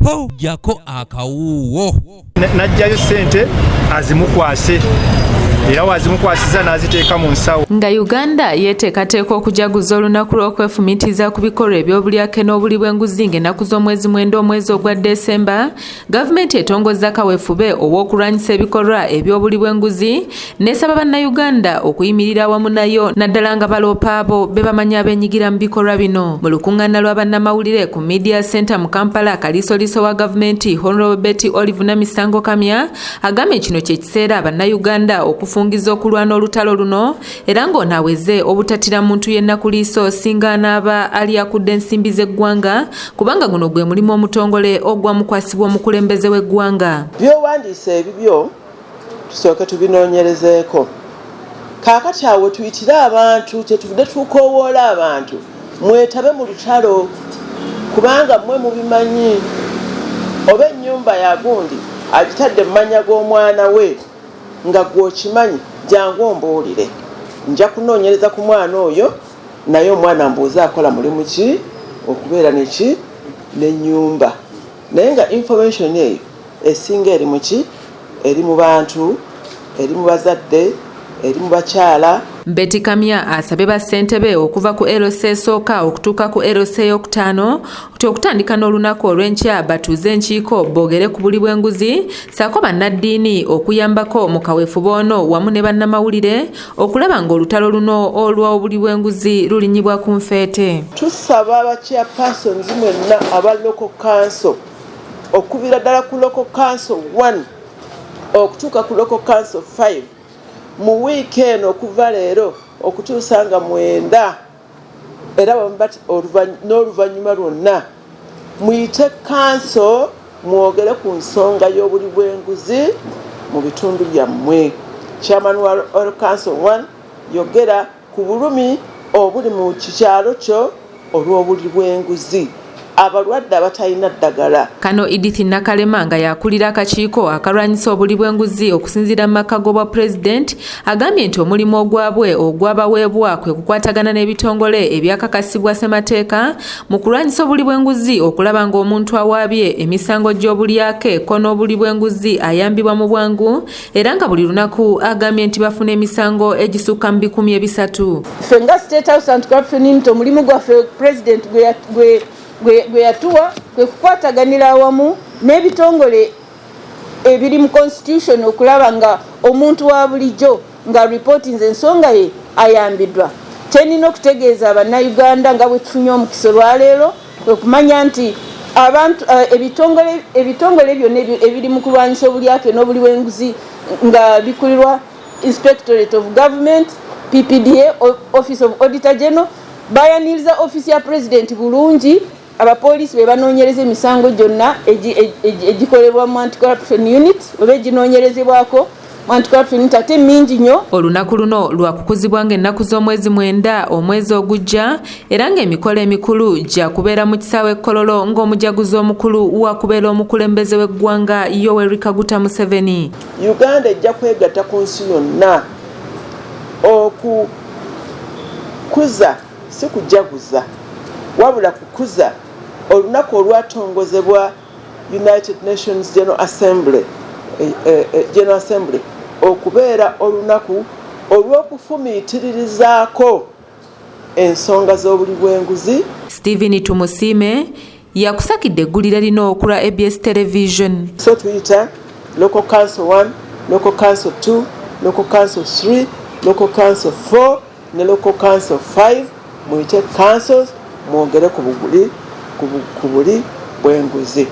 po jako akawuwo najjayo ssente azimukwase era wazimukwasiza n'aziteeka mu nsawo. Nga Uganda yeteekateeka okujaguza olunaku lw'okwefumiitiriza ku bikolwa ebyobulyake n'obuli bw'enguzi ng'ennaku z'omwezi mwenda omwezi ogwa Desemba, gavumenti etongozza kaweefube ow'okulwanyisa ebikolwa eby'obuli bw'enguzi n'esaba bannayuganda okuyimirira awamu nayo naddala nga baloopa abo be bamanyi abeenyigira mu bikolwa bino. Mu lukuŋŋaana lwa bannamawulire ku Media Center mu Kampala, kaliisoliiso wa gavumenti Honorable Betty Olive Namisango Kamya agambye kino kye kiseera bannayuganda okufungiza okulwana olutalo luno era ng'onaaweze obutatira muntu yenna ku liiso singa anaaba ali akudde ensimbi z'eggwanga kubanga guno gwe mulimu omutongole ogwamukwasibwa omukulembeze w'eggwanga. Byowandiise ebibyo tusooke tubinoonyerezeeko. Kaakati awo tuyitire abantu, kyetuvudde tukoowoola abantu mwetabe mu lutalo kubanga mmwe mubimanyi. Oba ennyumba ya gundi agitadde mu mannya g'omwana we nga gw'okimanyi jangu ombuulire. Nja kunoonyereza ku mwana oyo naye omwana mbuuza akola mulimu ki okubeera neki n'ennyumba. Naye nga information eyo esinga eri mu ki? Eri mu bantu, eri mu bazadde, eri mu bakyala. Betty Kamya asabye bassentebe okuva ku LC esooka okutuuka ku LC ey'okutaano okutandika n'olunaku olw'enkya batuuze enkiiko boogere ku buli bw'enguzi ssaako bannaddiini okuyambako mu kaweefube ono wamu ne bannamawulire okulaba ng'olutalo luno olw'obuli bw'enguzi lulinyibwa ku nfeete. Tusaba abachairpersons mwenna aba local council okubira ddala ku local council 1 okutuuka ku local council 5 mu wiiki eno okuva leero okutuusa nga 9 era n'oluvannyuma lwonna muyite kanso mwogere ku nsonga y'obuli bw'enguzi mu bitundu byammwe. Chairman wa Council 1 yogera ku bulumi obuli mu kikyalo kyo olw'obuli bw'enguzi. Abalwadde abatalina ddagala. Kano Edith Nakalema nga yakulira akakiiko akalwanyisa obuli bw'enguzi okusinziira mu maka g'obwa pulezidenti agambye nti omulimu ogwabwe ogwabaweebwa kwe kukwatagana n'ebitongole ebyakakasibwa ssemateeka mu kulwanyisa obuli bw'enguzi okulaba ng'omuntu awaabye emisango gy'obulyake ko n'obuli bw'enguzi ayambibwa mu bwangu era nga buli lunaku agambye nti bafuna emisango egisukka mu 300. Ffe nga State House Anti-Corruption Unit omulimu gwaffe pulezidenti gwe yatuwa kwe kukwataganira awamu n'ebitongole ebiri mu constitution okulaba nga omuntu wa bulijjo nga reportinze ensonga ye ayambiddwa. Kyenina okutegeeza abannayuganda nga bwe tufunye omukisa olwaleero kwe kumanya nti abantu ebitongole byonna ebiri mu kulwanyisa obulyake n'obuli bw'enguzi nga bikulirwa Inspectorate of Government, PPDA, Office of Auditor General, bayaniriza office ya President bulungi abapoliisi be banoonyereza emisango gyonna egikolebwa mu Anti-Corruption Unit oba eginoonyerezebwako mu Anti-Corruption Unit ate mingi nnyo. Olunaku luno lwakukuzibwa ng'ennaku z'omwezi 9 omwezi ogujja era ng'emikolo emikulu gya kubeera mu kisaawe Kololo ng'omujaguzi omukulu wa kubeera omukulembeze w'eggwanga Yoweri Kaguta Museveni. Uganda ejja kwegatta ku nsi yonna okukuza si kujaguza wabula kukuza olunaku olwatongozebwa United Nations General Assembly okubeera olunaku olw'okufumiitirizaako ensonga z'obuli bw'enguzi. Stephen Tumusiime yakusakidde eggulire lino okulwa ABS Television. So tuyita Local Council 1, Local Council 2, Local Council 3, Local Council 4 ne Local Council 5 muyite councils mwogere ku buli bw'enguzi.